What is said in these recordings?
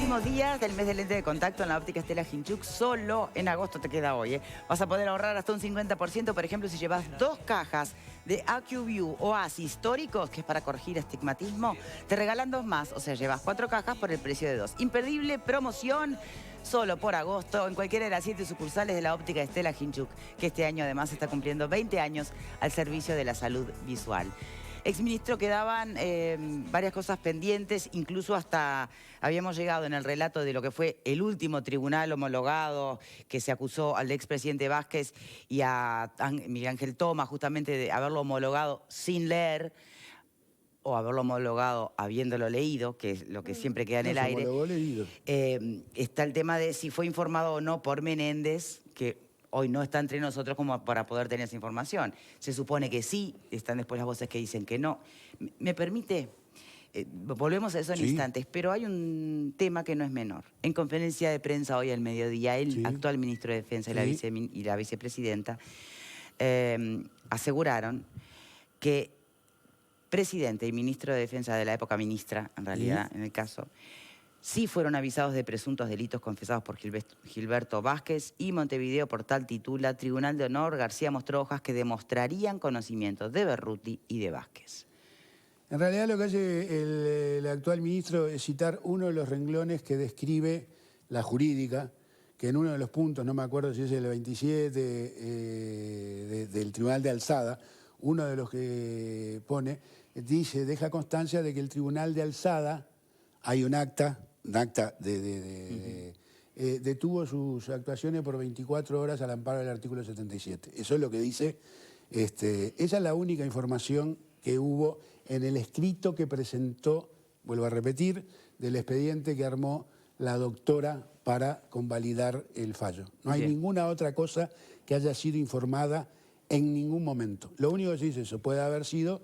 últimos días del mes de lente de contacto en la óptica Stella Hinchuk. Solo en agosto te queda hoy, ¿eh? Vas a poder ahorrar hasta un 50%, por ejemplo, si llevas 2 cajas de AcuView Oasis históricos, que es para corregir astigmatismo, te regalan 2 más. O sea, llevas 4 cajas por el precio de 2. Imperdible promoción. Solo por agosto, en cualquiera de las 7 sucursales de la óptica Stella Hinchuk, que este año además está cumpliendo 20 años al servicio de la salud visual. Exministro, quedaban varias cosas pendientes, incluso hasta habíamos llegado en el relato de lo que fue el último tribunal homologado que se acusó al expresidente Vázquez y a Miguel Ángel Tomás justamente de haberlo homologado sin leer, o haberlo homologado habiéndolo leído, que es lo que siempre queda en el aire. Está el tema de si fue informado o no por Menéndez, que hoy no está entre nosotros como para poder tener esa información. Se supone que sí, están después las voces que dicen que no. ¿Me permite? Volvemos a eso en instantes, pero hay un tema que no es menor. En conferencia de prensa hoy al mediodía, el actual ministro de Defensa y la vicepresidenta aseguraron que presidente y ministro de Defensa de la época, ministra, en realidad, en el caso, sí fueron avisados de presuntos delitos confesados por Gilberto Vázquez y Montevideo Portal titula Tribunal de Honor García mostró hojas que demostrarían conocimientos de Berruti y de Vázquez. En realidad lo que hace el actual ministro es citar uno de los renglones que describe la jurídica, que en uno de los puntos, no me acuerdo si es el 27 del Tribunal de Alzada, uno de los que pone, dice, deja constancia de que el Tribunal de Alzada, hay un acta detuvo sus actuaciones por 24 horas al amparo del artículo 77. Eso es lo que dice, esa es la única información que hubo en el escrito que presentó, vuelvo a repetir, del expediente que armó la doctora para convalidar el fallo. No hay ninguna otra cosa que haya sido informada en ningún momento. Lo único que se dice eso, puede haber sido,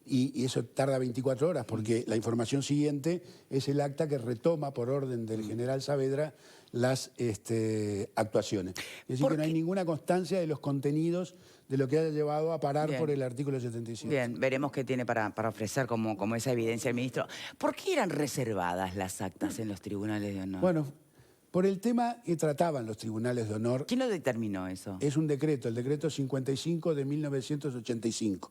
y eso tarda 24 horas, porque la información siguiente es el acta que retoma por orden del general Saavedra las actuaciones. Es decir, que no hay ninguna constancia de los contenidos de lo que haya llevado a parar por el artículo 77. Bien, veremos qué tiene para ofrecer como esa evidencia el ministro. ¿Por qué eran reservadas las actas en los tribunales de honor? Bueno, por el tema que trataban los tribunales de honor. ¿Quién lo determinó eso? Es un decreto, el decreto 55 de 1985.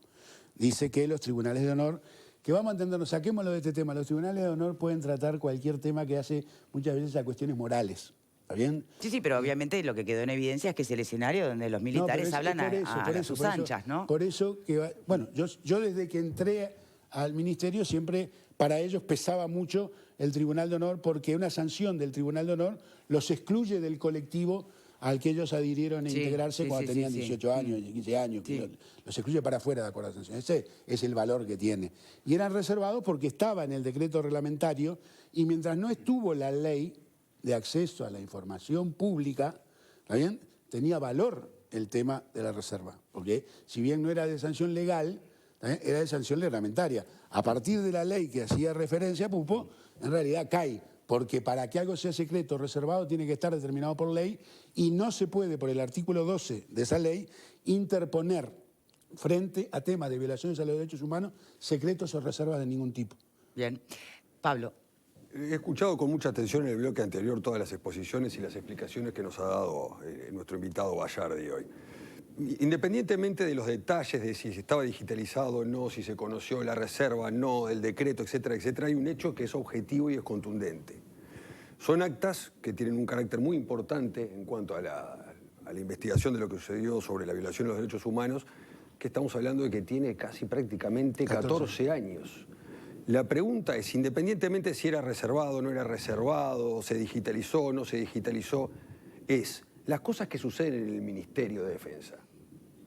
Dice que los tribunales de honor, que vamos a entendernos, saquémoslo de este tema, los tribunales de honor pueden tratar cualquier tema que hace muchas veces a cuestiones morales. ¿Está bien? Sí, pero obviamente lo que quedó en evidencia es que es el escenario donde los militares hablan a sus anchas, ¿no? Por eso que, bueno, yo desde que entré al ministerio siempre para ellos pesaba mucho el Tribunal de Honor porque una sanción del Tribunal de Honor los excluye del colectivo al que ellos adhirieron a integrarse cuando tenían 18 años, 15 años. Los excluye para afuera de acuerdo a la sanción. Ese es el valor que tiene. Y eran reservados porque estaba en el decreto reglamentario y mientras no estuvo la ley de acceso a la información pública, ¿está bien?, tenía valor el tema de la reserva. Porque si bien no era de sanción legal, era de sanción reglamentaria. A partir de la ley que hacía referencia a Pupo, en realidad cae, porque para que algo sea secreto o reservado tiene que estar determinado por ley y no se puede, por el artículo 12 de esa ley, interponer frente a temas de violaciones a los derechos humanos secretos o reservas de ningún tipo. Bien. Pablo. He escuchado con mucha atención en el bloque anterior todas las exposiciones y las explicaciones que nos ha dado nuestro invitado Bayardi hoy. Independientemente de los detalles de si estaba digitalizado o no, si se conoció la reserva, no, el decreto, etcétera, etcétera, hay un hecho que es objetivo y es contundente. Son actas que tienen un carácter muy importante en cuanto a la investigación de lo que sucedió sobre la violación de los derechos humanos, que estamos hablando de que tiene casi prácticamente 14 años. La pregunta es, independientemente si era reservado o no era reservado, se digitalizó o no se digitalizó, es las cosas que suceden en el Ministerio de Defensa,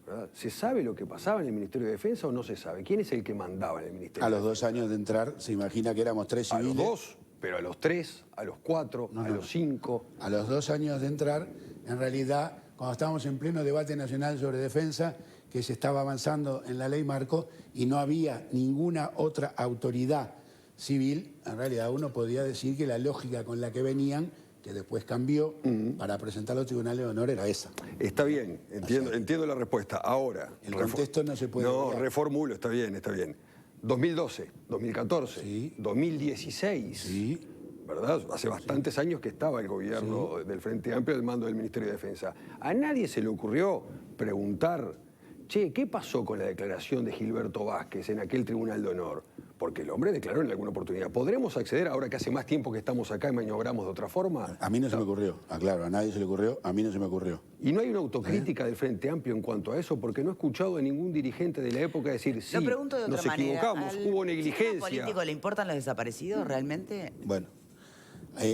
¿verdad? ¿Se sabe lo que pasaba en el Ministerio de Defensa o no se sabe? ¿Quién es el que mandaba en el Ministerio? A los 2 años de entrar, se imagina que éramos 3 civiles. A los 2, pero a los 3, a los 4, a los 5. A los 2 años de entrar, en realidad, cuando estábamos en pleno debate nacional sobre defensa, que se estaba avanzando en la ley marco y no había ninguna otra autoridad civil, en realidad uno podía decir que la lógica con la que venían, que después cambió, para presentar los tribunales de honor era esa. Está bien, entiendo la respuesta. Ahora, el contexto no se puede... No, reformulo, está bien. 2012, 2014, 2016. ¿verdad? Hace bastantes años que estaba el gobierno del Frente Amplio al mando del Ministerio de Defensa. A nadie se le ocurrió preguntar, che, ¿qué pasó con la declaración de Gilberto Vázquez en aquel Tribunal de Honor? Porque el hombre declaró en alguna oportunidad. ¿Podremos acceder ahora que hace más tiempo que estamos acá y maniobramos de otra forma? A mí no se me ocurrió, aclaro, a nadie se le ocurrió, a mí no se me ocurrió. Y no hay una autocrítica del Frente Amplio en cuanto a eso, porque no he escuchado a ningún dirigente de la época decir, sí, Lo pregunto de otra nos manera. equivocamos, hubo ¿Al negligencia. sistema político le importan los desaparecidos realmente? Bueno,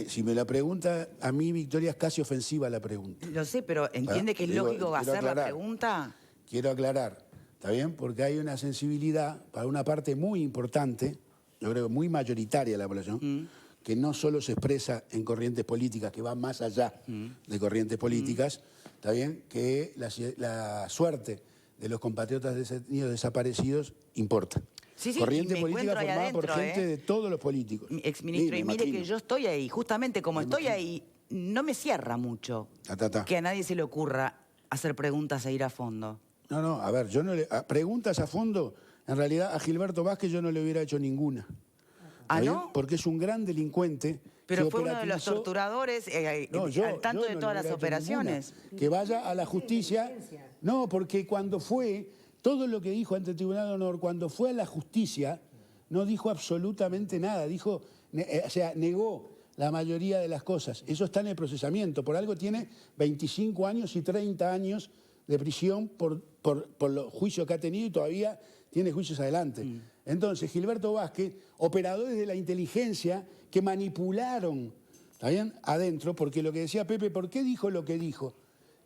si me la pregunta, a mí, Victoria, es casi ofensiva la pregunta. Lo sé, pero ¿entiende que es Digo, lógico quiero hacer la aclarar. pregunta? Quiero aclarar, ¿está bien? Porque hay una sensibilidad para una parte muy importante, yo creo muy mayoritaria de la población, que no solo se expresa en corrientes políticas, que va más allá de corrientes políticas, ¿está bien? Que la suerte de los compatriotas detenidos desaparecidos importa. Sí, corriente y me política encuentro ahí formada por adentro, gente de todos los políticos. Exministro, Sí, me y mire imagino. que yo estoy ahí, justamente como estoy ahí, no me cierra mucho que a nadie se le ocurra hacer preguntas e ir a fondo. No, a ver, yo no le... preguntas a fondo, en realidad a Gilberto Vázquez yo no le hubiera hecho ninguna. ¿Ah, ¿Está no? bien? Porque es un gran delincuente. Pero que fue uno de los operativizó- torturadores al tanto yo de no todas le las hubiera hecho operaciones. ninguna. Que vaya a la justicia. No, porque cuando fue, todo lo que dijo ante el Tribunal de Honor, cuando fue a la justicia, no dijo absolutamente nada. Dijo, o sea, negó la mayoría de las cosas. Eso está en el procesamiento. Por algo tiene 25 años y 30 años de prisión por los juicios que ha tenido y todavía tiene juicios adelante. Entonces, Gilberto Vázquez, operadores de la inteligencia que manipularon, ¿está bien?, adentro, porque lo que decía Pepe, ¿por qué dijo lo que dijo?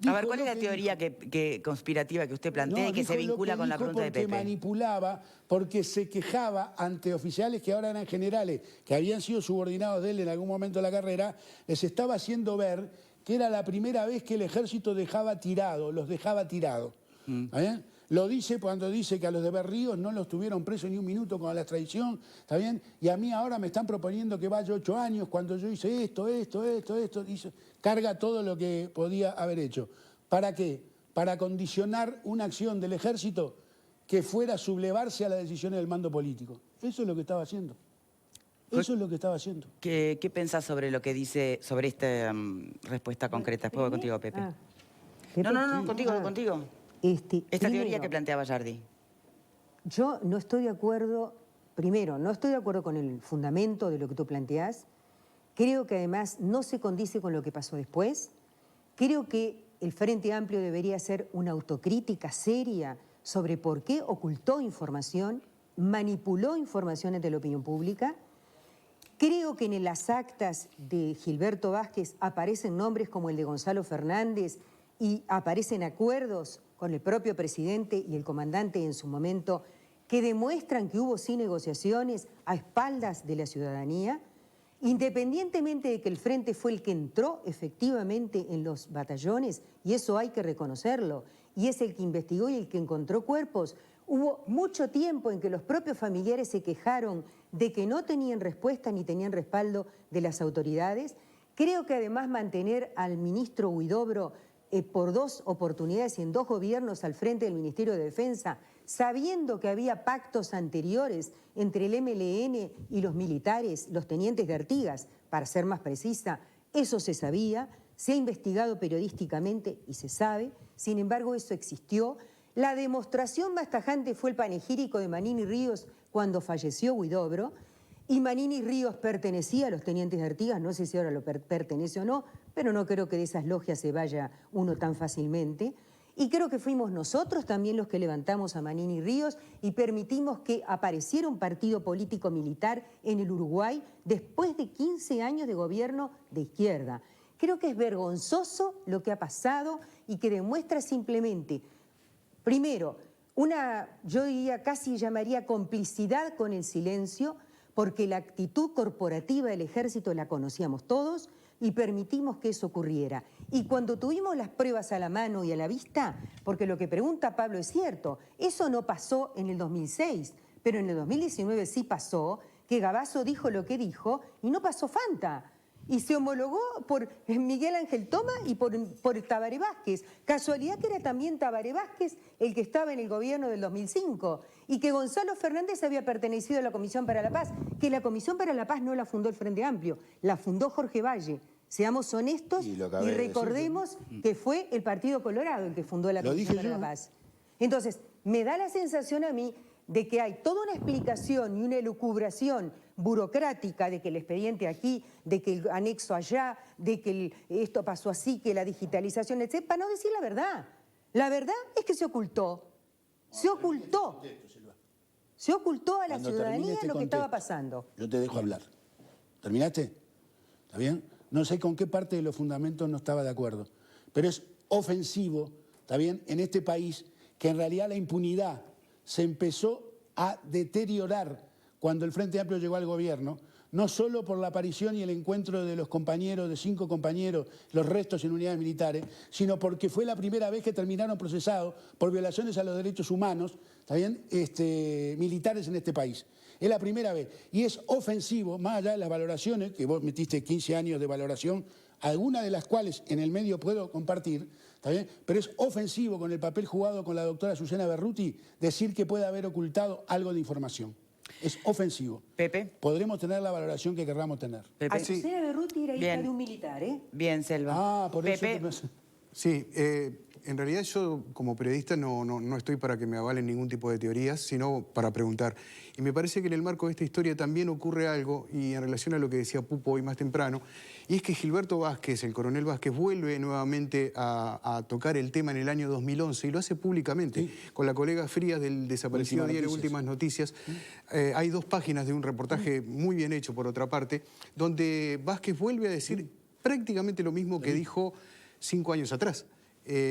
A ver, Dijo ¿cuál es lo la que teoría dijo. conspirativa que usted plantea y que dijo se lo vincula que con la dijo pregunta de porque Pepe? manipulaba, porque se quejaba ante oficiales que ahora eran generales, que habían sido subordinados de él en algún momento de la carrera, les estaba haciendo ver que era la primera vez que el ejército los dejaba tirados. ¿Está bien? Lo dice cuando dice que a los de Berríos no los tuvieron presos ni un minuto con la extradición, ¿está bien? Y a mí ahora me están proponiendo que vaya 8 años cuando yo hice esto. Carga todo lo que podía haber hecho. ¿Para qué? Para condicionar una acción del ejército que fuera a sublevarse a las decisiones del mando político. Eso es lo que estaba haciendo. Eso es lo que estaba haciendo. ¿Qué pensás sobre lo que dice, sobre esta respuesta concreta? Después voy contigo, Pepe. Pepe. No, contigo. Esta teoría Primero, que plantea Bayardi. yo no estoy de acuerdo, primero, no estoy de acuerdo con el fundamento de lo que tú planteás. Creo que además no se condice con lo que pasó después. Creo que el Frente Amplio debería hacer una autocrítica seria sobre por qué ocultó información, manipuló información ante la opinión pública. Creo que en las actas de Gilberto Vázquez aparecen nombres como el de Gonzalo Fernández y aparecen acuerdos con el propio presidente y el comandante en su momento que demuestran que hubo sí negociaciones a espaldas de la ciudadanía, independientemente de que el Frente fue el que entró efectivamente en los batallones, y eso hay que reconocerlo, y es el que investigó y el que encontró cuerpos. Hubo mucho tiempo en que los propios familiares se quejaron de que no tenían respuesta ni tenían respaldo de las autoridades. Creo que además mantener al ministro Huidobro por 2 oportunidades y en 2 gobiernos al frente del Ministerio de Defensa, sabiendo que había pactos anteriores entre el MLN y los militares, los tenientes de Artigas, para ser más precisa, eso se sabía, se ha investigado periodísticamente y se sabe, sin embargo eso existió. La demostración más tajante fue el panegírico de Manini Ríos cuando falleció Huidobro, y Manini Ríos pertenecía a los tenientes de Artigas, no sé si ahora lo pertenece o no, pero no creo que de esas logias se vaya uno tan fácilmente. Y creo que fuimos nosotros también los que levantamos a Manini Ríos y permitimos que apareciera un partido político militar en el Uruguay después de 15 años de gobierno de izquierda. Creo que es vergonzoso lo que ha pasado y que demuestra simplemente, primero, yo diría, casi llamaría complicidad con el silencio, porque la actitud corporativa del ejército la conocíamos todos y permitimos que eso ocurriera. Y cuando tuvimos las pruebas a la mano y a la vista, porque lo que pregunta Pablo es cierto, eso no pasó en el 2006, pero en el 2019 sí pasó, que Gavazo dijo lo que dijo y no pasó Fanta. y se homologó por Miguel Ángel Toma y por Tabaré Vázquez. Casualidad que era también Tabaré Vázquez el que estaba en el gobierno del 2005 y que Gonzalo Fernández había pertenecido a la Comisión para la Paz, que la Comisión para la Paz no la fundó el Frente Amplio, la fundó Jorge Valle. Seamos honestos y recordemos que fue el Partido Colorado el que fundó la Comisión para la Paz. Entonces, me da la sensación a mí de que hay toda una explicación y una elucubración burocrática de que el expediente aquí, de que el anexo allá, de que esto pasó así, que la digitalización, etc., para no decir la verdad. La verdad es que se ocultó. Se ocultó. Se ocultó a la ciudadanía lo que estaba pasando. Yo te dejo hablar. ¿Terminaste? ¿Está bien? No sé con qué parte de los fundamentos no estaba de acuerdo. Pero es ofensivo, ¿está bien?, en este país, que en realidad la impunidad se empezó a deteriorar cuando el Frente Amplio llegó al gobierno, no solo por la aparición y el encuentro de los compañeros, de 5 compañeros, los restos en unidades militares, sino porque fue la primera vez que terminaron procesados por violaciones a los derechos humanos, ¿está bien?, militares en este país. Es la primera vez. Y es ofensivo, más allá de las valoraciones, que vos metiste 15 años de valoración, algunas de las cuales en el medio puedo compartir, ¿está bien?, pero es ofensivo con el papel jugado con la doctora Susana Berruti decir que puede haber ocultado algo de información. Es ofensivo. Pepe. Podremos tener la valoración que querramos tener. Pepe. Susana Berruti era hija de un militar, ¿eh? Bien, Selva. Ah, por Pepe. eso... Sí, en realidad yo como periodista no estoy para que me avalen ningún tipo de teorías, sino para preguntar. Y me parece que en el marco de esta historia también ocurre algo, y en relación a lo que decía Pupo hoy más temprano, y es que Gilberto Vázquez, el coronel Vázquez, vuelve nuevamente a tocar el tema en el año 2011 y lo hace públicamente, con la colega Frías del desaparecido diario Últimas Noticias. Hay 2 páginas de un reportaje muy bien hecho, por otra parte, donde Vázquez vuelve a decir prácticamente lo mismo que dijo 5 años atrás.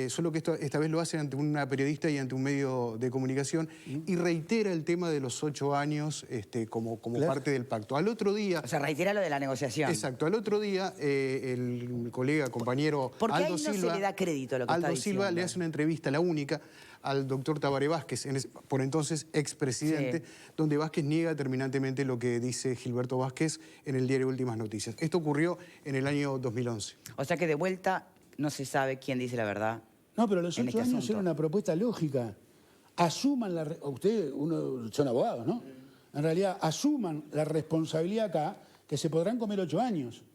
Solo que esta vez lo hace ante una periodista y ante un medio de comunicación y reitera el tema de los 8 años como parte del pacto. Al otro día... O sea, reitera lo de la negociación. Exacto. Al otro día, el colega, compañero ¿Por qué Aldo ahí no Silva... se le da crédito a lo que está Aldo diciendo? Silva le hace una entrevista, la única, al doctor Tabaré Vázquez, por entonces expresidente, donde Vázquez niega terminantemente lo que dice Gilberto Vázquez en el diario Últimas Noticias. Esto ocurrió en el año 2011. O sea que de vuelta no se sabe quién dice la verdad. No, pero los 8 este años asunto. era una propuesta lógica. Asuman la... Ustedes son abogados, ¿no? En realidad, asuman la responsabilidad acá, que se podrán comer 8 años.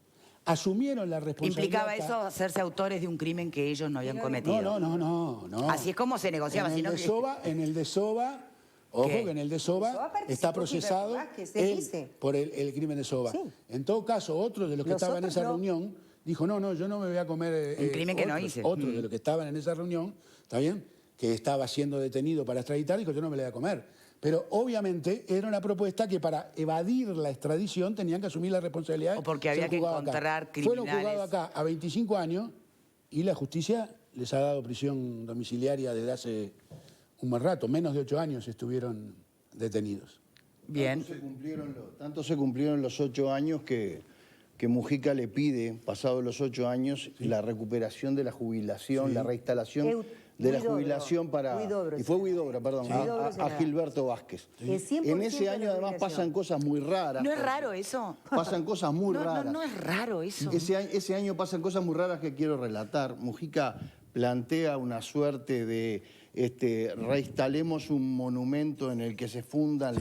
Asumieron la responsabilidad. ¿Implicaba acá. eso hacerse autores de un crimen que ellos no habían cometido? No. Así es como se negociaba. En el de Soba, ojo, ¿Qué? que en el de Soba está procesado por el crimen de Soba. Sí. En todo caso, otro de los que estaban en esa reunión dijo, no, yo no me voy a comer... Un crimen que no hice. Otro de los que estaban en esa reunión, ¿está bien?, que estaba siendo detenido para extraditar, dijo, yo no me la voy a comer. Pero obviamente era una propuesta que para evadir la extradición tenían que asumir la responsabilidad. O porque había que encontrar criminales. Fueron juzgados acá a 25 años y la justicia les ha dado prisión domiciliaria desde hace un buen rato. Menos de 8 años estuvieron detenidos. Bien. Tanto se cumplieron los 8 años que Mujica le pide, pasados los 8 años, la recuperación de la jubilación, la reinstalación de la jubilación para... Y fue Huidobro, perdón, a Gilberto Vázquez. En ese año además pasan cosas muy raras. ¿No es raro eso? Pasan cosas muy raras. No es raro eso. Ese año pasan cosas muy raras que quiero relatar. Mujica plantea una suerte de... reinstalemos un monumento en el que se fundan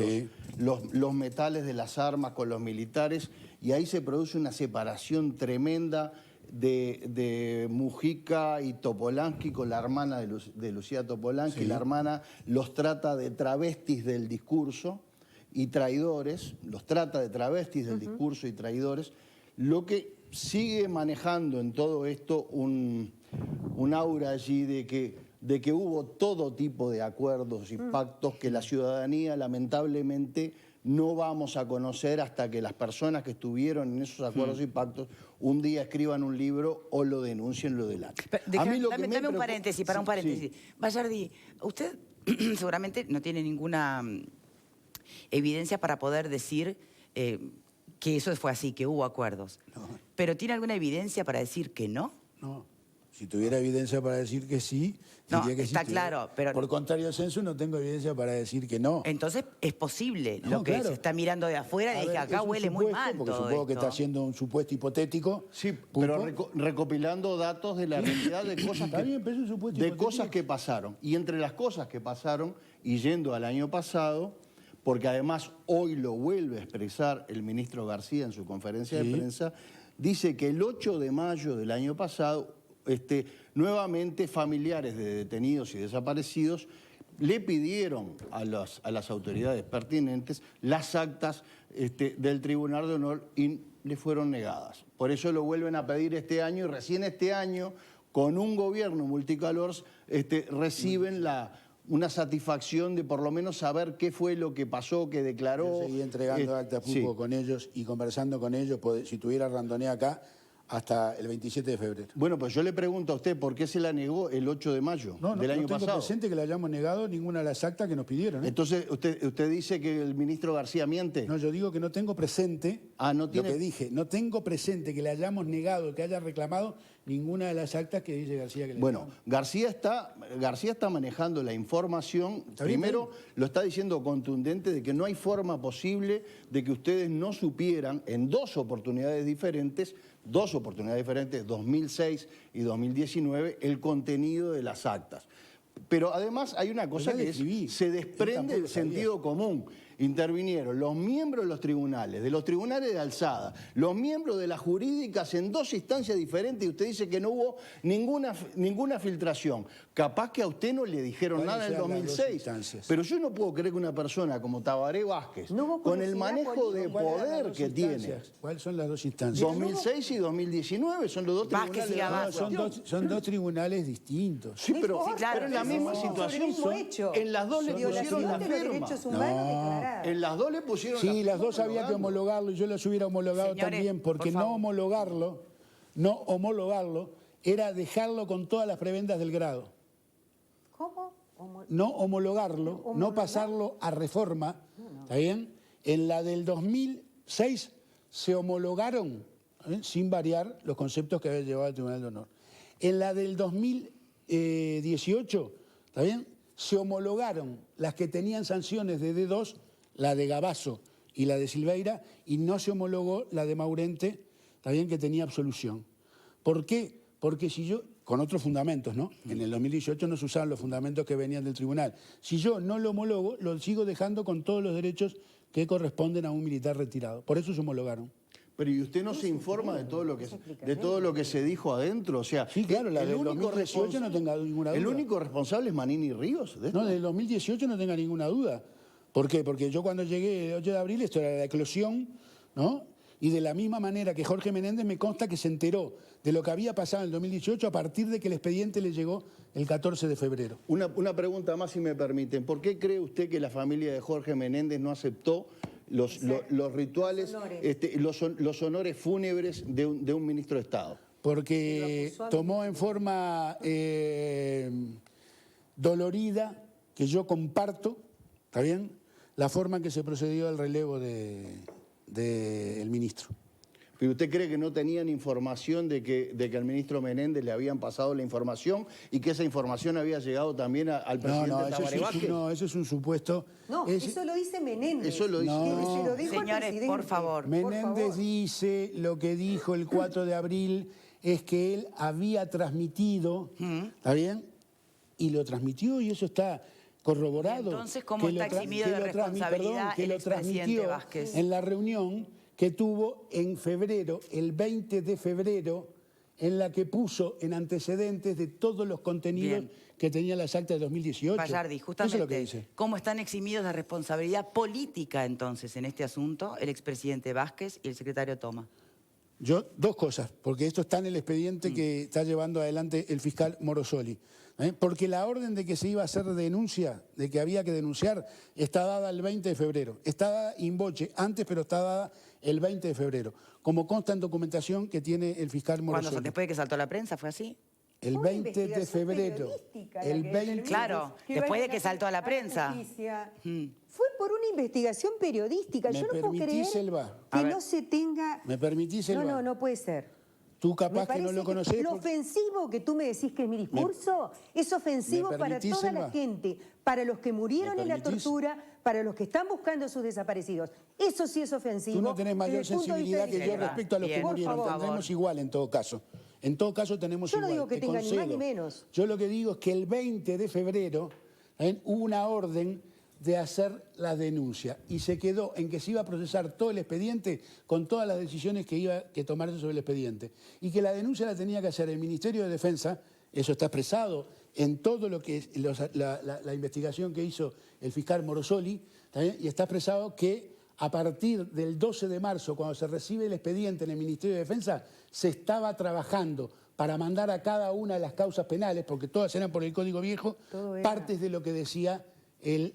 los metales de las armas con los militares, y ahí se produce una separación tremenda de Mujica y Topolansky con la hermana de Lucía Topolansky. La hermana los trata de travestis del discurso y traidores, los trata de travestis del discurso y traidores, lo que sigue manejando en todo esto un aura allí de que hubo todo tipo de acuerdos y pactos que la ciudadanía lamentablemente no vamos a conocer hasta que las personas que estuvieron en esos acuerdos y pactos un día escriban un libro o lo denuncien, lo delaten. Dame un paréntesis, un paréntesis. Bayardi, usted seguramente no tiene ninguna evidencia para poder decir que eso fue así, que hubo acuerdos. No. ¿Pero tiene alguna evidencia para decir que no? No. Si tuviera evidencia para decir que sí, No, diría que está sí. claro, pero... Por contrario censo, no tengo evidencia para decir que no. Entonces es posible No, lo que claro. se está mirando de afuera. A Y dije, ver, acá es un huele muy supuesto, mal porque todo supongo que esto. está haciendo un supuesto hipotético. Sí, Pupo. pero recopilando datos de la realidad de cosas Está bien, pero es un supuesto de hipotético. cosas que pasaron. Y entre las cosas que pasaron, y yendo al año pasado, porque además hoy lo vuelve a expresar el ministro García en su conferencia de prensa, dice que el 8 de mayo del año pasado, nuevamente familiares de detenidos y desaparecidos le pidieron a las autoridades pertinentes las actas del Tribunal de Honor y le fueron negadas. Por eso lo vuelven a pedir este año y recién este año, con un gobierno multicolor, reciben una satisfacción de por lo menos saber qué fue lo que pasó, que declaró. Yo seguí entregando actas Pupo con ellos y conversando con ellos, si tuviera Randonea acá, hasta el 27 de febrero. Bueno, pues yo le pregunto a usted, ¿por qué se la negó el 8 de mayo del año no tengo pasado? presente que le hayamos negado ninguna de las actas que nos pidieron. Entonces, ¿usted dice que el ministro García miente? No, yo digo que no tengo presente no tiene... lo que dije. No tengo presente que le hayamos negado, que haya reclamado ninguna de las actas que dice García que le Bueno, negamos. García está manejando la información. Primero, lo está diciendo contundente de que no hay forma posible de que ustedes no supieran en dos oportunidades diferentes, 2006 y 2019, el contenido de las actas. Pero además hay una cosa que se desprende del sentido común. Intervinieron los miembros de los tribunales de alzada, los miembros de las jurídicas en dos instancias diferentes y usted dice que no hubo ninguna filtración. Capaz que a usted no le dijeron nada en el 2006. Pero yo no puedo creer que una persona como Tabaré Vázquez, con el manejo de poder que tiene... ¿Cuáles son las dos instancias? 2006 y 2019 son los dos Vázquez tribunales. y Gabazo. Son dos tribunales distintos. Sí, pero, claro, pero en la misma situación. En las dos le pusieron la firma. En las dos le pusieron Sí, las dos había que homologarlo y yo las hubiera homologado también, porque no homologarlo era dejarlo con todas las prebendas del grado. ¿Cómo? No homologarlo, no pasarlo a reforma, ¿está bien? En la del 2006 se homologaron, sin variar, los conceptos que había llevado el Tribunal de Honor. En la del 2018, ¿está bien? Se homologaron las que tenían sanciones de D2, la de Gabazo y la de Silveira, y no se homologó la de Maurente, ¿está bien? Que tenía absolución. ¿Por qué? Porque si yo, con otros fundamentos, ¿no? En el 2018 no se usaban los fundamentos que venían del tribunal. Si yo no lo homologo, lo sigo dejando con todos los derechos que corresponden a un militar retirado. Por eso se homologaron. Pero ¿y usted no se informa de todo lo que se dijo adentro? O sea, sí, claro, la del 2018 no tenga ninguna duda. ¿El único responsable es Manini Ríos? No, del 2018 no tenga ninguna duda. ¿Por qué? Porque yo cuando llegué el 8 de abril, esto era la eclosión, ¿no? Y de la misma manera que Jorge Menéndez me consta que se enteró de lo que había pasado en el 2018 a partir de que el expediente le llegó el 14 de febrero. Una pregunta más, si me permiten. ¿Por qué cree usted que la familia de Jorge Menéndez no aceptó los rituales, los honores fúnebres de un ministro de Estado? Porque tomó en forma dolorida, que yo comparto, ¿está bien?, la forma en que se procedió al relevo del ministro. ¿Pero usted cree que no tenían información de que al ministro Menéndez le habían pasado la información y que esa información había llegado también al presidente Tabaré Vázquez? No, eso es un supuesto. No, eso lo dice Menéndez. Eso lo dice. No. Se lo dijo el Señores, presidente. por favor. Menéndez dice, lo que dijo el 4 de abril es que él había transmitido, ¿está bien? Y lo transmitió y eso está corroborado. Entonces, ¿cómo está eximido de responsabilidad el expresidente Vázquez? En la reunión que tuvo en febrero, el 20 de febrero, en la que puso en antecedentes de todos los contenidos que tenía las actas de 2018. Bayardi, justamente, eso es lo que dice. ¿Cómo están eximidos de responsabilidad política entonces en este asunto el expresidente Vázquez y el secretario Toma? Yo, dos cosas, porque esto está en el expediente que está llevando adelante el fiscal Morosoli. Porque la orden de que se iba a hacer denuncia, de que había que denunciar, está dada el 20 de febrero. Está dada in voce antes, pero está dada el 20 de febrero. Como consta en documentación que tiene el fiscal Morosoli. ¿Cuándo? ¿Después de que saltó a la prensa? ¿Fue así? El 20 de febrero. El 20... Claro, después de que saltó a la prensa. Fue por una investigación periodística. ¿Me Yo no puedo permitís, creer Elba? que no se tenga... ¿Me permitís, Elba? No puede ser. Tú capaz Me que no parece lo conocés. Lo ofensivo que tú me decís que es mi discurso es ofensivo ¿me para permitís, toda la Selva? gente, para los que murieron ¿Me en la permitís? tortura, para los que están buscando a sus desaparecidos. Eso sí es ofensivo. Tú no tenés mayor desde el punto de vista sensibilidad que yo Selva, respecto a los que bien, murieron. por favor. Tendremos igual en todo caso. En todo caso tenemos Yo no igual. digo que te tenga ni más concedo. ni menos. Yo lo que digo es que el 20 de febrero hubo una orden de hacer la denuncia y se quedó en que se iba a procesar todo el expediente con todas las decisiones que iba que tomarse sobre el expediente y que la denuncia la tenía que hacer el Ministerio de Defensa. Eso está expresado en todo lo que es la investigación que hizo el fiscal Morosoli, ¿también? Y está expresado que a partir del 12 de marzo, cuando se recibe el expediente en el Ministerio de Defensa, se estaba trabajando para mandar a cada una de las causas penales, porque todas eran por el Código Viejo, partes de lo que decía el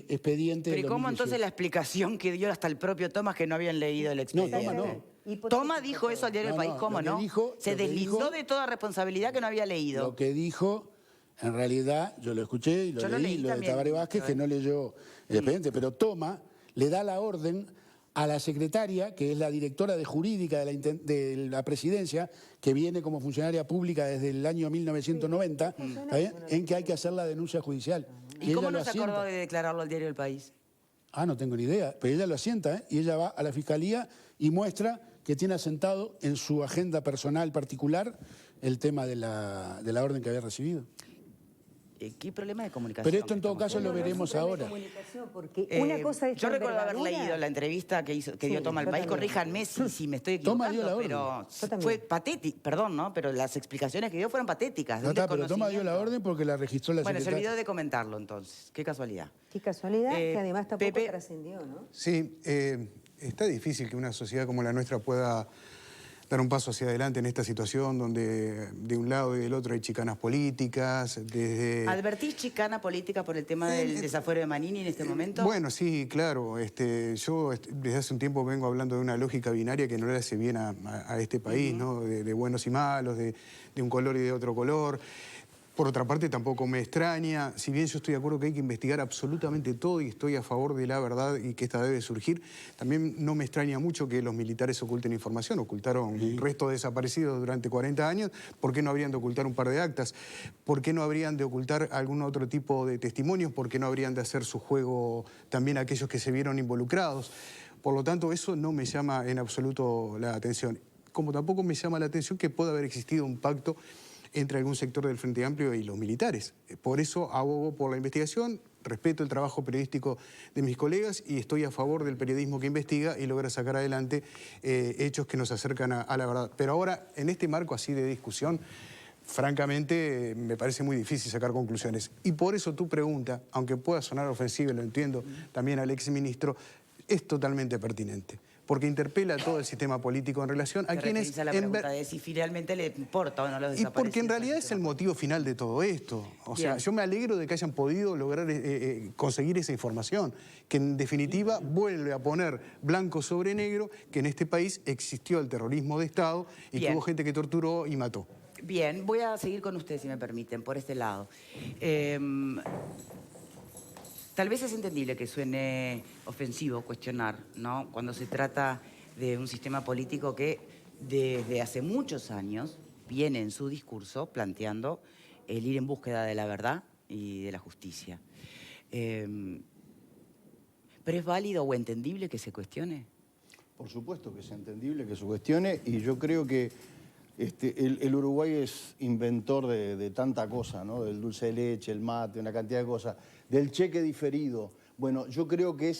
expediente. Pero ¿y del cómo 2018. entonces la explicación que dio hasta el propio Tomás que no habían leído el expediente? Toma no. Tomás dijo eso al diario No, El País, no, ¿cómo lo que no? dijo- Se lo que deslindó dijo- de toda responsabilidad que no había leído. Lo que dijo, en realidad, yo lo escuché y lo Yo lo leí, leí lo de también. Tabaré Vázquez, que no leyó el expediente, pero toma, le da la orden a la secretaria, que es la directora de jurídica de la presidencia, que viene como funcionaria pública desde el año 1990, ¿está bien? En que hay que hacer la denuncia judicial. ¿Y cómo ella no lo se acordó asienta. de declararlo al diario El País? Ah, no tengo ni idea, pero ella lo asienta, ¿eh? Y ella va a la fiscalía y muestra que tiene asentado en su agenda personal particular el tema de la orden que había recibido. ¿Qué problema de comunicación? Pero esto en que todo estamos caso lo teniendo? veremos ahora. Porque una cosa es Yo recuerdo haber leído la entrevista que dio Sí, Toma al yo País. también. Corríjanme si me estoy Toma equivocando, dio la orden. pero Yo también. fue patético, perdón, ¿no? Pero las explicaciones que dio fueron patéticas. de No un está, pero Toma dio la desconocimiento. orden porque la registró la Bueno, se secretaria. olvidó de comentarlo entonces. Qué casualidad. Qué casualidad, que además tampoco Pepe. trascendió, ¿no? Sí, está difícil que una sociedad como la nuestra pueda dar un paso hacia adelante en esta situación donde de un lado y del otro hay chicanas políticas, desde... ¿Advertís chicana política por el tema del desafuero de Manini en este momento? Bueno, sí, claro. Yo desde hace un tiempo vengo hablando de una lógica binaria que no le hace bien a este país, ¿no? De buenos y malos, de un color y de otro color. Por otra parte, tampoco me extraña, si bien yo estoy de acuerdo que hay que investigar absolutamente todo y estoy a favor de la verdad y que esta debe surgir, también no me extraña mucho que los militares oculten información. Ocultaron restos desaparecidos durante 40 años. ¿Por qué no habrían de ocultar un par de actas? ¿Por qué no habrían de ocultar algún otro tipo de testimonios? ¿Por qué no habrían de hacer su juego también aquellos que se vieron involucrados? Por lo tanto, eso no me llama en absoluto la atención. Como tampoco me llama la atención que pueda haber existido un pacto entre algún sector del Frente Amplio y los militares. Por eso abogo por la investigación, respeto el trabajo periodístico de mis colegas y estoy a favor del periodismo que investiga y logra sacar adelante hechos que nos acercan a la verdad. Pero ahora, en este marco así de discusión, francamente me parece muy difícil sacar conclusiones. Y por eso tu pregunta, aunque pueda sonar ofensiva, lo entiendo también al exministro, es totalmente pertinente. Porque interpela a todo el sistema político en relación a Te quienes... referís a la pregunta de si finalmente le importa o no los Y desaparecidos. porque en realidad es el motivo final de todo esto. O sea, yo me alegro de que hayan podido lograr conseguir esa información, que en definitiva vuelve a poner blanco sobre negro que en este país existió el terrorismo de Estado y que hubo gente que torturó y mató. Bien, voy a seguir con ustedes, si me permiten, por este lado. Tal vez es entendible que suene ofensivo cuestionar, ¿no? Cuando se trata de un sistema político que desde hace muchos años viene en su discurso planteando el ir en búsqueda de la verdad y de la justicia. ¿Pero es válido o entendible que se cuestione? Por supuesto que es entendible que se cuestione y yo creo que el Uruguay es inventor de tanta cosa, ¿no? Del dulce de leche, el mate, una cantidad de cosas, del cheque diferido. Bueno, yo creo que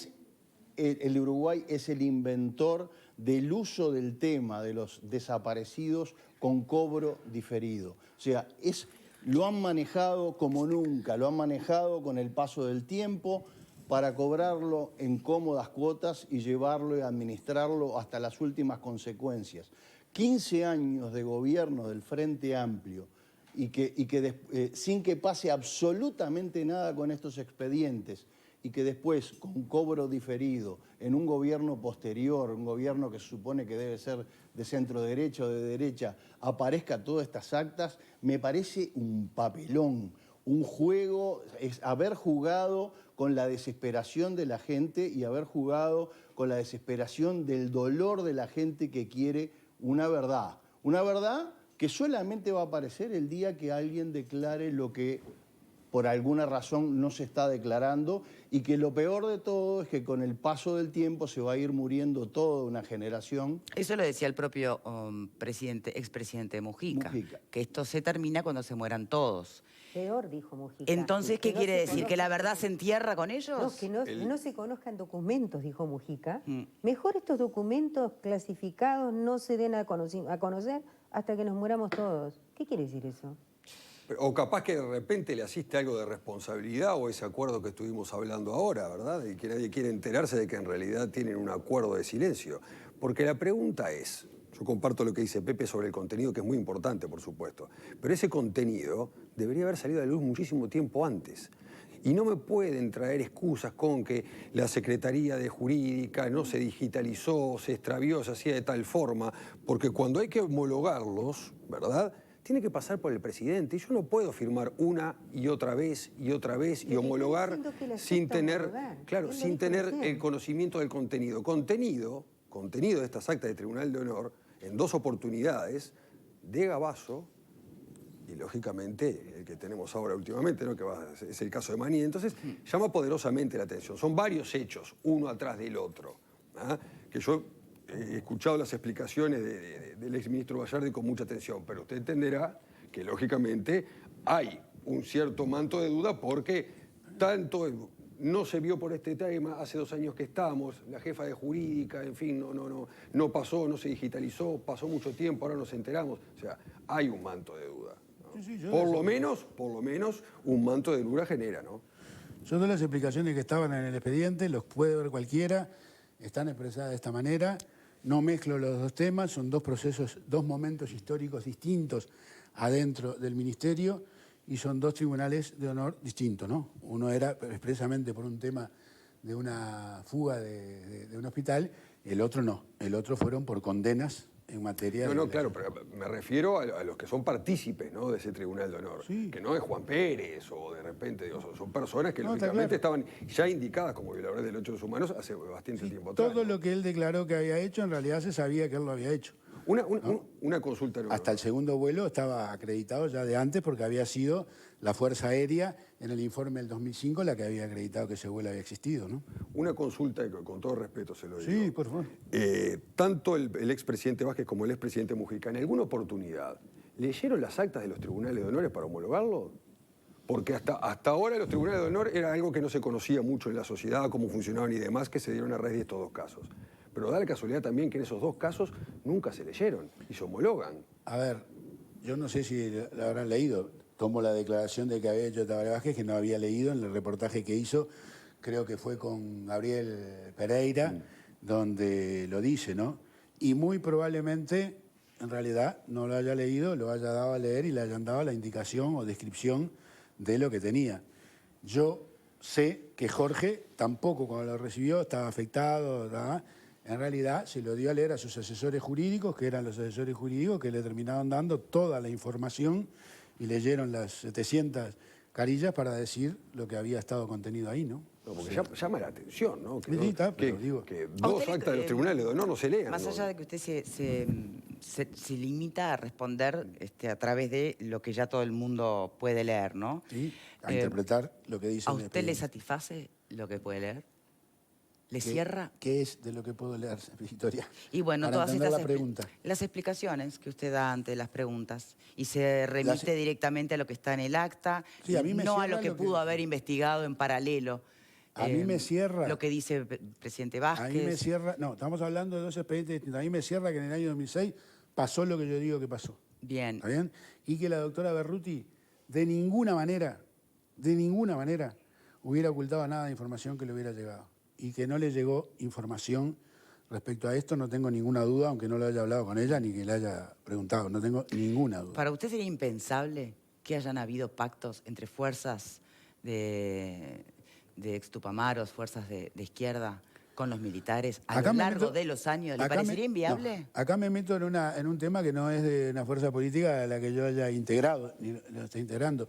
el Uruguay es el inventor del uso del tema de los desaparecidos con cobro diferido. O sea, lo han manejado como nunca, lo han manejado con el paso del tiempo para cobrarlo en cómodas cuotas y llevarlo y administrarlo hasta las últimas consecuencias. 15 años de gobierno del Frente Amplio sin que pase absolutamente nada con estos expedientes y que después, con cobro diferido, en un gobierno posterior, un gobierno que se supone que debe ser de centro derecha o de derecha, aparezca todas estas actas, me parece un papelón, un juego, es haber jugado con la desesperación de la gente y haber jugado con la desesperación del dolor de la gente que quiere una verdad, Una verdad que solamente va a aparecer el día que alguien declare lo que por alguna razón no se está declarando, y que lo peor de todo es que con el paso del tiempo se va a ir muriendo toda una generación. Eso lo decía el propio expresidente Mujica, que esto se termina cuando se mueran todos. Peor, dijo Mujica. Entonces, ¿qué Que no quiere se decir? conozca- ¿Que la verdad se entierra con ellos? No, que no se conozcan documentos, dijo Mujica. Mm. Mejor estos documentos clasificados no se den a conocer hasta que nos muramos todos. ¿Qué quiere decir eso? O capaz que de repente le asiste algo de responsabilidad o ese acuerdo que estuvimos hablando ahora, ¿verdad? Y que nadie quiere enterarse de que en realidad tienen un acuerdo de silencio. Porque la pregunta es, yo comparto lo que dice Pepe sobre el contenido, que es muy importante, por supuesto, pero ese contenido debería haber salido a la luz muchísimo tiempo antes. Y no me pueden traer excusas con que la Secretaría de Jurídica no se digitalizó, se extravió, se hacía de tal forma, porque cuando hay que homologarlos, ¿verdad?, tiene que pasar por el presidente. Y yo no puedo firmar una y otra vez y otra vez y homologar sin tener, claro, sin tener el conocimiento del contenido. Contenido de estas actas de Tribunal de Honor, en 2 oportunidades, de Gabazo y, lógicamente, el que tenemos ahora últimamente, ¿no?, que es el caso de Maní. Entonces, llama poderosamente la atención. Son varios hechos, uno atrás del otro, ¿ah? Que yo he escuchado las explicaciones del exministro Bayardi con mucha atención, pero usted entenderá que, lógicamente, hay un cierto manto de duda porque tanto no se vio por este tema, hace 2 años que estamos, la jefa de jurídica, en fin, no pasó, no se digitalizó, pasó mucho tiempo, ahora nos enteramos. O sea, hay un manto de duda, ¿no? Sí, por lo menos un manto de duda genera, ¿no? Yo todas las explicaciones que estaban en el expediente, los puede ver cualquiera, están expresadas de esta manera. No mezclo los 2 temas, son 2 procesos, 2 momentos históricos distintos adentro del ministerio y son 2 tribunales de honor distintos, ¿no? Uno era expresamente por un tema de una fuga de un hospital, el otro no. El otro fueron por condenas en materia de... Claro, pero me refiero a los que son partícipes, ¿no?, de ese Tribunal de Honor. Sí. Que no es Juan Pérez o de repente, digo, son personas que No, está lógicamente claro. estaban ya indicadas como violadores de derechos humanos hace bastante tiempo atrás. Todo lo que él declaró que había hecho, en realidad se sabía que él lo había hecho. Una consulta. ¿No? Hasta el segundo vuelo estaba acreditado ya de antes porque había sido la Fuerza Aérea en el informe del 2005 la que había acreditado que ese vuelo había existido, ¿no? Una consulta, con todo respeto se lo digo. Sí, por favor. Tanto el expresidente Vázquez como el expresidente Mujica, ¿en alguna oportunidad leyeron las actas de los tribunales de honores para homologarlo? Porque hasta ahora los tribunales de honor era algo que no se conocía mucho en la sociedad, cómo funcionaban y demás, que se dieron a raíz de estos 2 casos. Pero da la casualidad también que en esos 2 casos nunca se leyeron y se homologan. A ver, yo no sé si la habrán leído. Tomo la declaración de que había hecho Tabaré Vázquez, que no había leído en el reportaje que hizo, creo que fue con Gabriel Pereira, donde lo dice, ¿no? Y muy probablemente, en realidad, no lo haya leído, lo haya dado a leer y le hayan dado la indicación o descripción de lo que tenía. Yo sé que Jorge tampoco cuando lo recibió estaba afectado, ¿verdad? En realidad se lo dio a leer a sus asesores jurídicos, que eran los asesores jurídicos que le terminaron dando toda la información y leyeron las 700 carillas para decir lo que había estado contenido ahí, ¿no? No, porque llama la atención, ¿no? Que, Sí, está, pero digo... que ¿A 2 usted actas de los tribunales de honor no se lean. Más ¿no? allá de que usted se limita a responder a través de lo que ya todo el mundo puede leer, ¿no? Sí, a interpretar lo que dice ¿A el usted expediente. le satisface lo que puede leer? ¿Le cierra? ¿Qué es de lo que puedo leer, Victoria? Y bueno, Para todas entender estas la pregunta. las explicaciones que usted da ante las preguntas y se remite directamente a lo que está en el acta, Sí, a mí me no a cierra lo que lo que- pudo haber investigado en paralelo. A mí me cierra... Lo que dice el presidente Vázquez. A mí me cierra... No, estamos hablando de 2 expedientes distintos. A mí me cierra que en el año 2006 pasó lo que yo digo que pasó. Bien. ¿Está bien? Y que la doctora Berruti de ninguna manera, hubiera ocultado nada de información que le hubiera llegado. Y que no le llegó información respecto a esto, no tengo ninguna duda, aunque no lo haya hablado con ella ni que le haya preguntado, no tengo ninguna duda. ¿Para usted sería impensable que hayan habido pactos entre fuerzas de extupamaros, fuerzas de izquierda, con los militares a lo largo de los años? ¿Le parecería inviable? No, acá me meto en un tema que no es de una fuerza política a la que yo haya integrado, ni lo estoy integrando.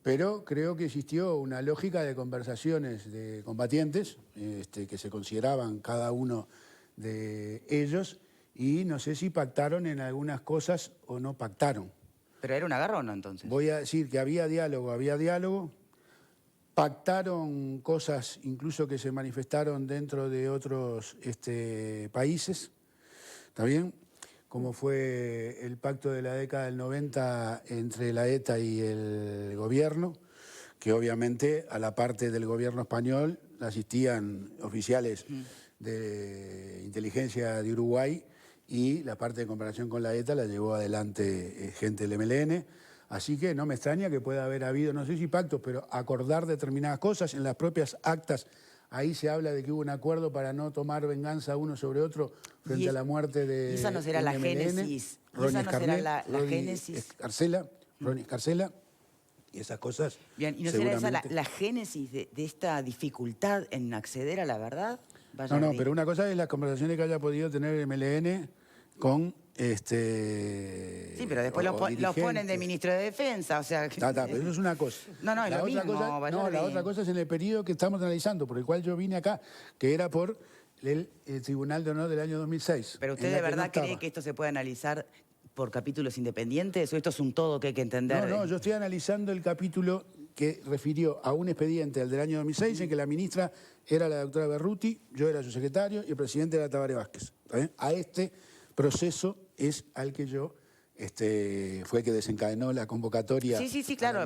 Pero creo que existió una lógica de conversaciones de combatientes que se consideraban cada uno de ellos y no sé si pactaron en algunas cosas o no pactaron. Pero era un agarrón, ¿no? Entonces. Voy a decir que había diálogo, pactaron cosas incluso que se manifestaron dentro de otros países, ¿está bien? Como fue el pacto de la década del 90 entre la ETA y el gobierno, que obviamente a la parte del gobierno español asistían oficiales de inteligencia de Uruguay y la parte de comparación con la ETA la llevó adelante gente del MLN. Así que no me extraña que pueda haber habido, no sé si pactos, pero acordar determinadas cosas. En las propias actas, ahí se habla de que hubo un acuerdo para no tomar venganza uno sobre otro frente a la muerte de ¿Y esa no será la MLN, génesis? ¿Y Ronnie esa no será Scarnet, la Ronnie génesis? Ronnie Scarcella, y esas cosas. Bien, ¿y no será esa seguramente... la génesis de esta dificultad en acceder a la verdad? No, pero una cosa es las conversaciones que haya podido tener el MLN con Sí, pero después los ponen de ministro de Defensa, o sea... pero eso es una cosa. No, es lo mismo. La otra cosa es en el periodo que estamos analizando, por el cual yo vine acá, que era por el Tribunal de Honor del año 2006. ¿Pero usted de verdad cree que esto se puede analizar por capítulos independientes o esto es un todo que hay que entender? No, yo estoy analizando el capítulo que refirió a un expediente, al del año 2006, en que la ministra era la doctora Berruti, yo era su secretario y el presidente era Tabaré Vázquez. ¿Está bien? A este proceso es al que yo fue que desencadenó la convocatoria. Sí, claro,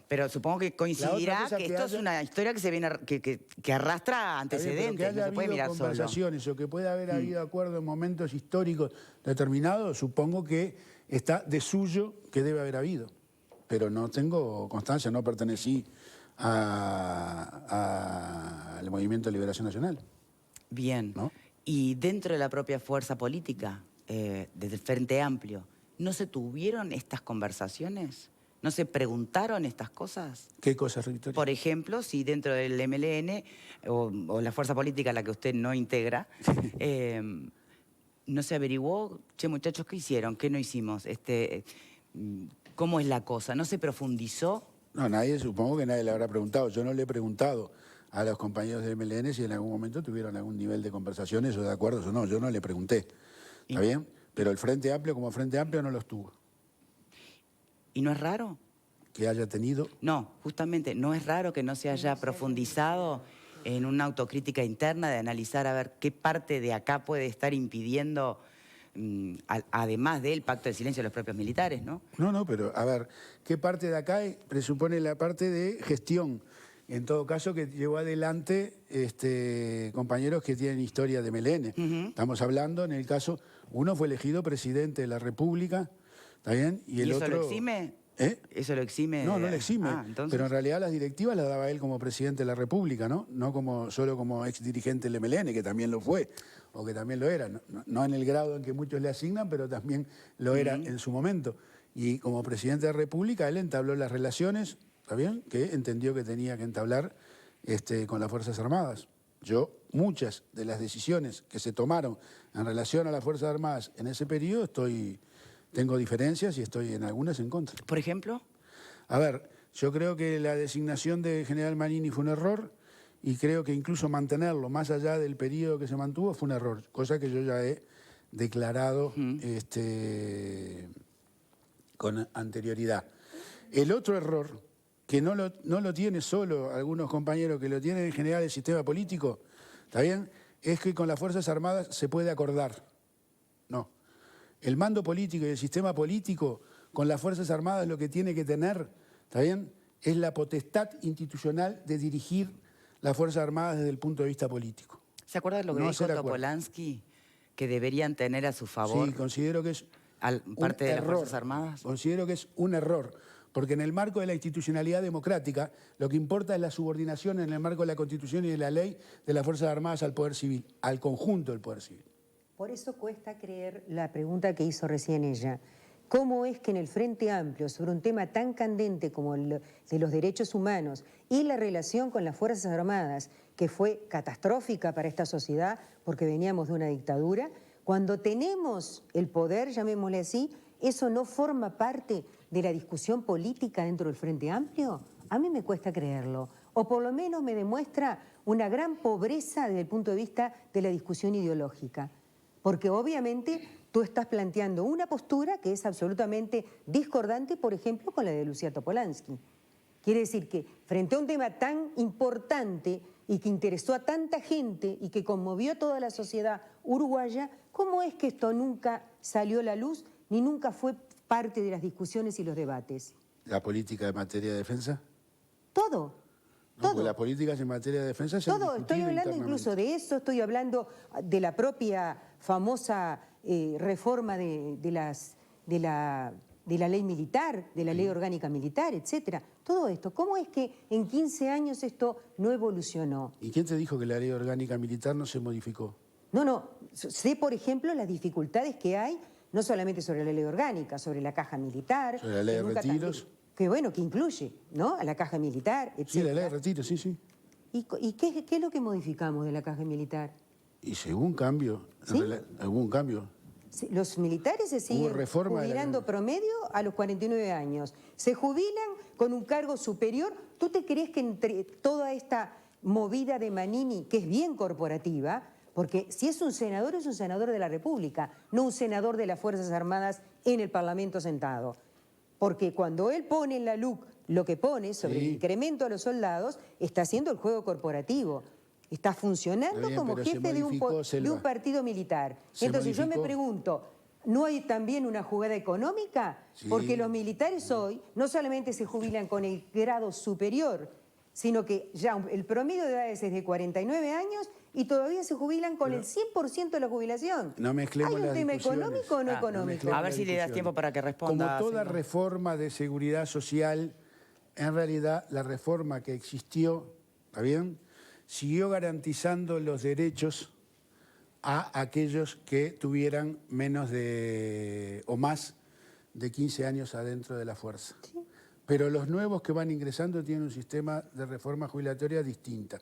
pero supongo que coincidirá que esto es una historia que se viene que arrastra antecedentes, que haya no se puede mirar solo. conversaciones o que pueda haber habido acuerdo en momentos históricos determinados, supongo que está de suyo que debe haber habido. Pero no tengo constancia, no pertenecí al Movimiento de Liberación Nacional. Bien. ¿No? Y dentro de la propia fuerza política, desde el Frente Amplio, ¿no se tuvieron estas conversaciones? ¿No se preguntaron estas cosas? ¿Qué cosas, Victoria? Por ejemplo, si dentro del MLN o la fuerza política a la que usted no integra, no se averiguó, che, muchachos, ¿qué hicieron? ¿Qué no hicimos? ¿Cómo es la cosa? ¿No se profundizó? No, supongo que nadie le habrá preguntado. Yo no le he preguntado a los compañeros de MLN si en algún momento tuvieron algún nivel de conversaciones o de acuerdos o no. Yo no le pregunté. ¿Está bien? Pero el Frente Amplio como Frente Amplio no los tuvo. ¿Y no es raro? Que haya tenido... No, justamente, ¿no es raro que no se haya profundizado en una autocrítica interna de analizar a ver qué parte de acá puede estar impidiendo, además del pacto de silencio de los propios militares, ¿no? No, pero a ver, ¿qué parte de acá presupone la parte de gestión? En todo caso, que llevó adelante compañeros que tienen historia de MLN. Estamos hablando, en el caso, uno fue elegido presidente de la República, ¿está bien? ¿Y el eso otro... lo exime? ¿Eso lo exime? No, no lo exime, entonces... pero en realidad las directivas las daba él como presidente de la República, ¿no? No solo como ex dirigente del MLN, que también lo fue, o que también lo era. No en el grado en que muchos le asignan, pero también lo era en su momento. Y como presidente de la República, él entabló las relaciones, ¿está bien?, que entendió que tenía que entablar con las Fuerzas Armadas. Muchas de las decisiones que se tomaron en relación a las Fuerzas Armadas en ese periodo, tengo diferencias y estoy en algunas en contra. ¿Por ejemplo? A ver, yo creo que la designación de General Manini fue un error y creo que incluso mantenerlo más allá del periodo que se mantuvo fue un error, cosa que yo ya he declarado con anterioridad. El otro error, que no lo tiene solo algunos compañeros, que lo tienen en general el sistema político, ¿está bien?, es que con las Fuerzas Armadas se puede acordar. No. El mando político y el sistema político con las Fuerzas Armadas lo que tiene que tener, ¿está bien?, es la potestad institucional de dirigir las Fuerzas Armadas desde el punto de vista político. ¿Se acuerda de lo que dijo Topolansky? Que deberían tener a su favor... Sí, considero que es parte de las Fuerzas Armadas. Considero que es un error, porque en el marco de la institucionalidad democrática lo que importa es la subordinación en el marco de la Constitución y de la ley de las Fuerzas Armadas al Poder Civil, al conjunto del Poder Civil. Por eso cuesta creer la pregunta que hizo recién ella. ¿Cómo es que en el Frente Amplio, sobre un tema tan candente como el de los derechos humanos y la relación con las Fuerzas Armadas, que fue catastrófica para esta sociedad porque veníamos de una dictadura, cuando tenemos el poder, llamémosle así, eso no forma parte de la discusión política dentro del Frente Amplio? A mí me cuesta creerlo. O por lo menos me demuestra una gran pobreza desde el punto de vista de la discusión ideológica. Porque obviamente tú estás planteando una postura que es absolutamente discordante, por ejemplo, con la de Lucía Topolansky. Quiere decir que frente a un tema tan importante y que interesó a tanta gente y que conmovió a toda la sociedad uruguaya, ¿cómo es que esto nunca salió a la luz ni nunca fue parte de las discusiones y los debates? ¿La política en materia de defensa? Todo. No, Todo. porque las políticas en materia de defensa se han Todo, estoy discutido hablando incluso de eso, estoy hablando de la propia famosa reforma de la ley militar, de la ley orgánica militar, etcétera. Todo esto, ¿cómo es que en 15 años esto no evolucionó? ¿Y quién te dijo que la ley orgánica militar no se modificó? No, sé por ejemplo las dificultades que hay, no solamente sobre la ley orgánica, sobre la caja militar. Sobre la ley de retiros. Que bueno, que incluye, ¿no? A la caja militar, etcétera. Sí, la ley de retiro, sí, sí. ¿Y qué es lo que modificamos de la caja militar? Y según cambio, ¿Sí? algún cambio. Sí, los militares se siguen reforma de la jubilando ley. promedio a los 49 años. Se jubilan con un cargo superior. ¿Tú te crees que entre toda esta movida de Manini, que es bien corporativa, porque si es un senador de la República, no un senador de las Fuerzas Armadas en el Parlamento sentado? Porque cuando él pone en la LUC lo que pone sobre el incremento a los soldados, está haciendo el juego corporativo. Está funcionando Está bien, como pero se jefe de modificó, un Selva. partido militar. Se Entonces yo me modificó. pregunto, ¿no hay también una jugada económica? Sí. Porque los militares hoy no solamente se jubilan con el grado superior, sino que ya el promedio de edades es de 49 años y todavía se jubilan con el 100% de la jubilación. No mezclemos ¿Hay un las tema discusiones. económico o no Ah, no económico? mezclemos A ver las si le das discusiones. tiempo para que responda. Como toda señor. reforma de seguridad social, en realidad la reforma que existió, ¿está bien?, siguió garantizando los derechos a aquellos que tuvieran menos de o más de 15 años adentro de la fuerza. Sí. Pero los nuevos que van ingresando tienen un sistema de reforma jubilatoria distinta.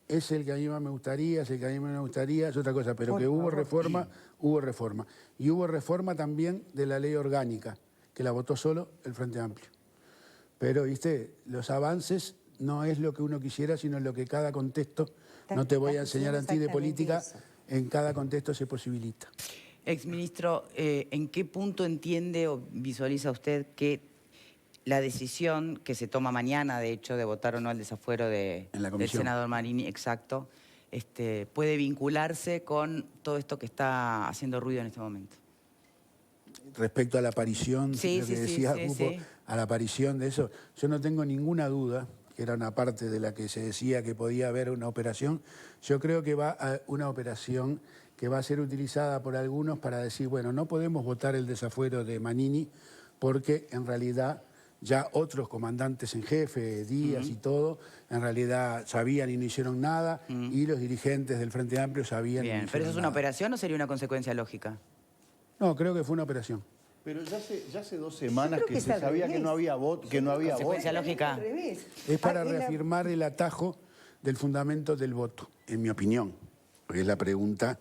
Es el que a mí más me gustaría, es el que a mí menos me gustaría, es otra cosa, pero Por que hubo favor. reforma, hubo reforma. Y hubo reforma también de la ley orgánica, que la votó solo el Frente Amplio. Pero, viste, los avances no es lo que uno quisiera, sino lo que cada contexto, no te voy a enseñar a ti de política, en cada contexto se posibilita. Exministro, ¿en qué punto entiende o visualiza usted que la decisión que se toma mañana, de hecho, de votar o no el desafuero En la del comisión. senador Marini, exacto, puede vincularse con todo esto que está haciendo ruido en este momento? Respecto a la aparición, Sí, lo que sí, sí, decía sí, Pupo, sí. a la aparición de eso, yo no tengo ninguna duda, que era una parte de la que se decía que podía haber una operación, yo creo que va a una operación que va a ser utilizada por algunos para decir, bueno, no podemos votar el desafuero de Manini porque en realidad ya otros comandantes en jefe, Díaz y todo, en realidad sabían y no hicieron nada, y los dirigentes del Frente Amplio sabían y no Bien, hicieron ¿pero eso es una nada. operación o sería una consecuencia lógica? No, creo que fue una operación. Pero ya hace 2 semanas creo que que es se al sabía revés. que no había voto, que no había voto. Consecuencia lógica. Al revés. Es para Ah, reafirmar el atajo del fundamento del voto, en mi opinión, porque es la pregunta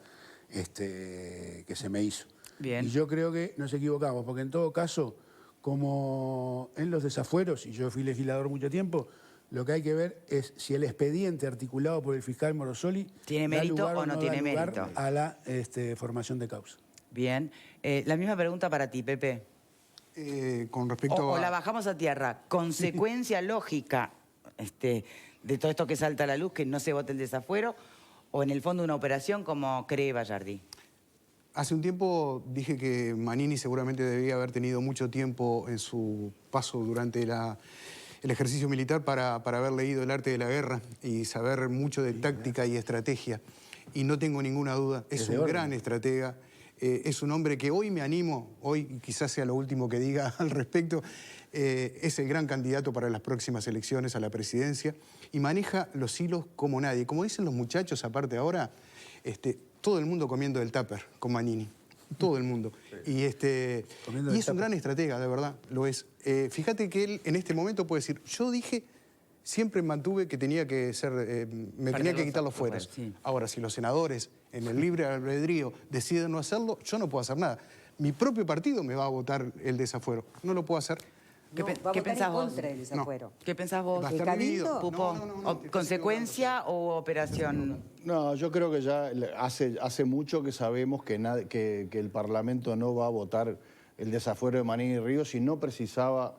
que se me hizo. Bien. Y yo creo que nos equivocamos, porque en todo caso, como en los desafueros, y yo fui legislador mucho tiempo, lo que hay que ver es si el expediente articulado por el fiscal Morosoli ¿Tiene da mérito lugar o no da tiene lugar mérito? a la formación de causa. Bien. La misma pregunta para ti, Pepe. Con respecto O a... la bajamos a tierra. Consecuencia lógica de todo esto que salta a la luz, que no se vote el desafuero, o en el fondo una operación como cree Bayardi. Hace un tiempo dije que Manini seguramente debía haber tenido mucho tiempo en su paso durante el ejercicio militar para haber leído el arte de la guerra y saber mucho de táctica y estrategia. Y no tengo ninguna duda, es un gran estratega, es un hombre que hoy me animo, hoy quizás sea lo último que diga al respecto, es el gran candidato para las próximas elecciones a la presidencia y maneja los hilos como nadie. Como dicen los muchachos, aparte ahora, todo el mundo comiendo del tupper con Manini. Todo el mundo. Sí. Y es un gran estratega, de verdad, lo es. Fíjate que él en este momento puede decir, yo dije, siempre mantuve que tenía que ser, me tenía que quitar los fueros. Sí. Ahora, si los senadores en el libre albedrío deciden no hacerlo, yo no puedo hacer nada. Mi propio partido me va a votar el desafuero. No lo puedo hacer. ¿Qué, No, pe- va a qué votar pensás en vos? contra del desafuero. ¿Qué pensás vos? Va a ¿El estar Cabildo? dividido. Pupo, No, ¿consecuencia o operación? No, yo creo que ya hace mucho que sabemos que el Parlamento no va a votar el desafuero de Manini y Ríos y no precisaba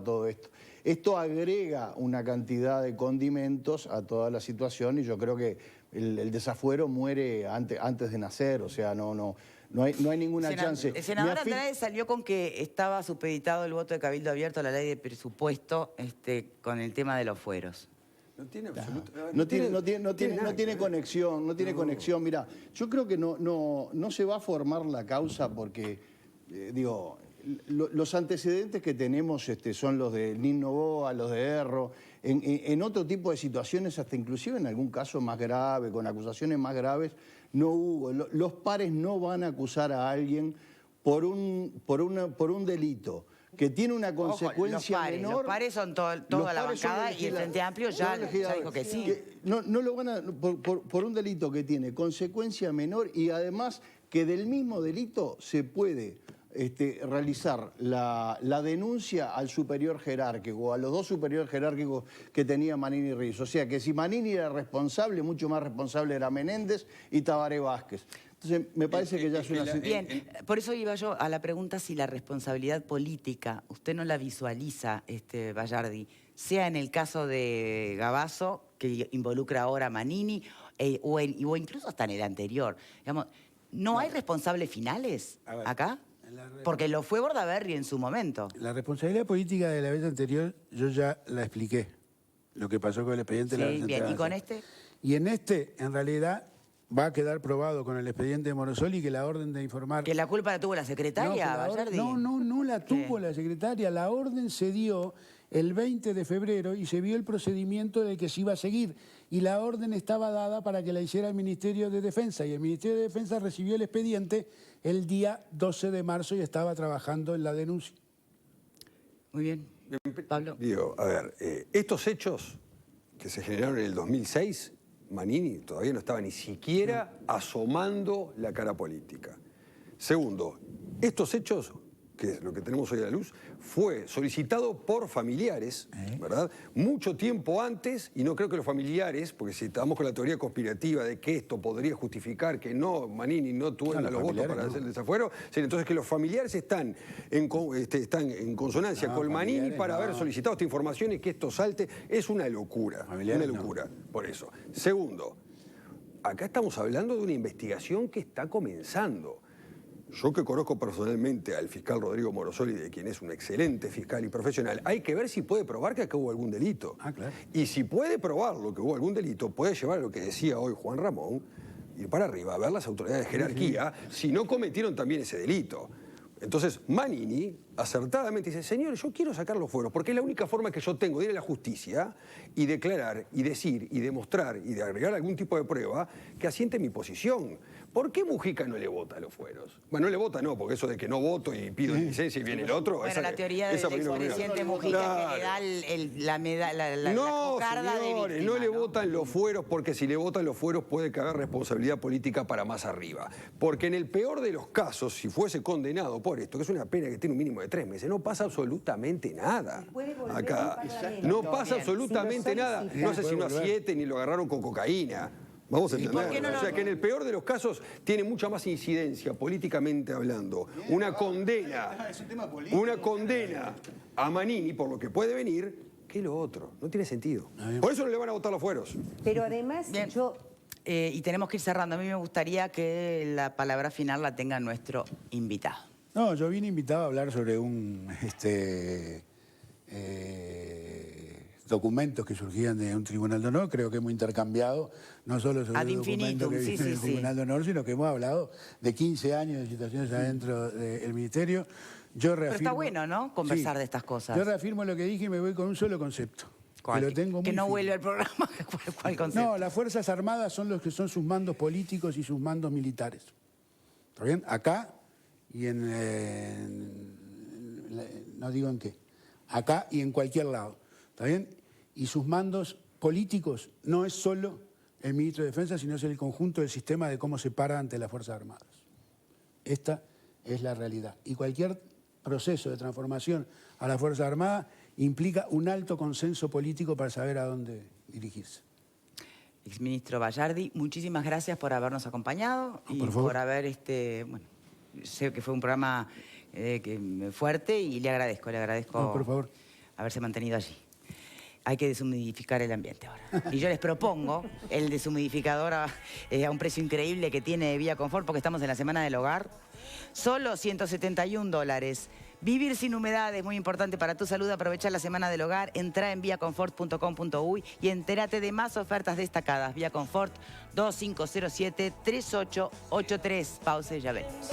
todo esto. Esto agrega una cantidad de condimentos a toda la situación y yo creo que el desafuero muere antes de nacer, o sea, no hay ninguna chance. El senador Me Andrade salió con que estaba supeditado el voto de Cabildo Abierto a la ley de presupuesto con el tema de los fueros. No tiene absoluto... No tiene nada que ver. conexión, no tiene conexión. Mira, yo creo que no se va a formar la causa porque, los antecedentes que tenemos son los de Nin Novoa, los de Erro, en otro tipo de situaciones, hasta inclusive en algún caso más grave, con acusaciones más graves, no hubo. Los pares no van a acusar a alguien por un delito que tiene una consecuencia menor. Los pares son toda la bancada y el Frente Amplio ya dijo que sí. No lo van a, por un delito que tiene consecuencia menor y además que del mismo delito se puede realizar la denuncia al superior jerárquico, a los dos superiores jerárquicos que tenía Manini y Ríos. O sea que si Manini era responsable, mucho más responsable era Menéndez y Tabaré Vázquez. Entonces, me parece que ya es una... Bien, por eso iba yo a la pregunta si la responsabilidad política, usted no la visualiza, Bayardi, sea en el caso de Gavazo, que involucra ahora a Manini, o incluso hasta en el anterior. Digamos, ¿no hay responsables finales acá? Porque lo fue Bordaberry en su momento. La responsabilidad política de la vez anterior yo ya la expliqué, lo que pasó con el expediente de la vez Sí, bien, anterior. ¿y con este? Y en este, en realidad, va a quedar probado con el expediente de Morosoli que la orden de informar... ¿Que la culpa la tuvo la secretaria, Bayardi? No la tuvo la secretaria. La orden se dio el 20 de febrero y se vio el procedimiento del que se iba a seguir. Y la orden estaba dada para que la hiciera el Ministerio de Defensa. Y el Ministerio de Defensa recibió el expediente el día 12 de marzo y estaba trabajando en la denuncia. Muy bien. Pablo. Digo, a ver, estos hechos que se generaron en el 2006, Manini todavía no estaba ni siquiera asomando la cara política. Segundo, estos hechos, que es lo que tenemos hoy a la luz, fue solicitado por familiares, ¿verdad? Mucho tiempo antes, y no creo que los familiares, porque si estamos con la teoría conspirativa de que esto podría justificar que no, Manini no tuvo los votos para hacer el desafuero, entonces que los familiares están en consonancia con Manini para haber solicitado esta información y que esto salte, es una locura, por eso. Segundo, acá estamos hablando de una investigación que está comenzando. Yo que conozco personalmente al fiscal Rodrigo Morosoli, de quien es un excelente fiscal y profesional, hay que ver si puede probar que acá hubo algún delito. Claro. Y si puede probarlo que hubo algún delito, puede llevar a lo que decía hoy Juan Ramón, ir para arriba, a ver las autoridades de jerarquía, si no cometieron también ese delito. Entonces Manini acertadamente dice, señor, yo quiero sacar los fueros, porque es la única forma que yo tengo de ir a la justicia y declarar, y decir, y demostrar, y de agregar algún tipo de prueba que asiente mi posición. ¿Por qué Mujica no le vota a los fueros? Bueno, no le vota, no, porque eso de que no voto y pido licencia y viene el otro... Bueno, la teoría del expresidente Mujica que le da la cocarda de señores, víctima, no le votan los fueros, porque si le votan los fueros puede caber responsabilidad política para más arriba. Porque en el peor de los casos, si fuese condenado por esto, que es una pena que tiene un mínimo de 3 meses, no pasa absolutamente nada. Acá no pasa absolutamente nada. No sé si no a 7 ni lo agarraron con cocaína. Vamos a entender. O sea que en el peor de los casos tiene mucha más incidencia políticamente hablando. Una condena a Manini por lo que puede venir que lo otro. No tiene sentido. Por eso no le van a votar los fueros. Pero además y tenemos que ir cerrando. A mí me gustaría que la palabra final la tenga nuestro invitado. No, yo vine invitado a hablar sobre documentos que surgían de un tribunal de honor, creo que hemos intercambiado, no solo sobre el documento que viene del tribunal de honor, sino que hemos hablado de 15 años de situaciones adentro del ministerio. Pero está bueno, ¿no? Conversar de estas cosas. Yo reafirmo lo que dije y me voy con un solo concepto. Que no vuelve al programa. ¿Cuál concepto? No, las Fuerzas Armadas son los que son sus mandos políticos y sus mandos militares. ¿Está bien? Acá y no digo en qué, acá y en cualquier lado. ¿Está bien? Y sus mandos políticos no es solo el ministro de Defensa, sino es el conjunto del sistema de cómo se para ante las Fuerzas Armadas. Esta es la realidad. Y cualquier proceso de transformación a las Fuerzas Armadas implica un alto consenso político para saber a dónde dirigirse. Exministro Bayardi, muchísimas gracias por habernos acompañado y por haber, bueno, sé que fue un programa fuerte y le agradezco No, por favor. haberse mantenido allí. Hay que deshumidificar el ambiente ahora. Y yo les propongo el deshumidificador a un precio increíble que tiene de Vía Confort, porque estamos en la Semana del Hogar. Solo $171. Vivir sin humedad es muy importante para tu salud. Aprovecha la Semana del Hogar. Entra en viaconfort.com.uy y entérate de más ofertas destacadas. Vía Confort 2507-3883. Pausa y ya venimos.